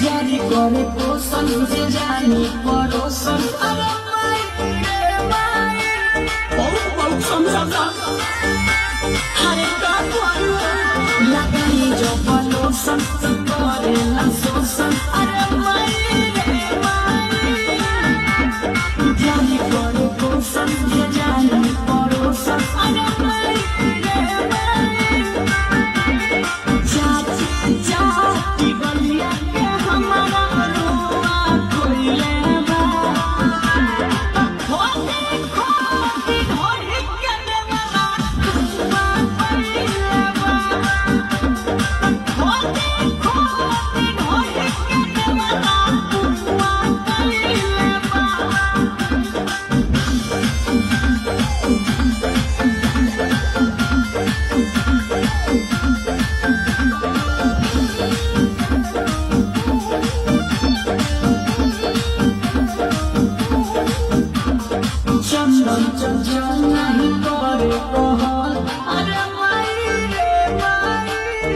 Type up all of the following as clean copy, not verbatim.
जारी करे पोषण जे जानी परोसन अरे माई रे माई बहुत बहुत समझा हरे का करू लगाई जो परोसन करे ना शोषण अरे माई रे माई जारी करे पोषण जे जानी परोसन अरे माई रे माई चाची चाची बलिया के हमारा रुआ कोइले बा होती खोती ढोली के देवला रुआ कोइले बा होती खोती ढोली के देवला रुआ कोइले बा चंदन चंचल नहीं करे कहल अरे माई रे माई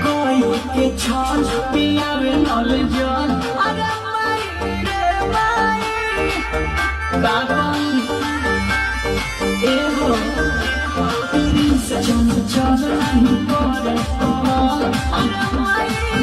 कोई के छल पियावे नल जल अरे माई रे माई बाबन एहो तेरी से चंचल नहीं करे कहल अरे माई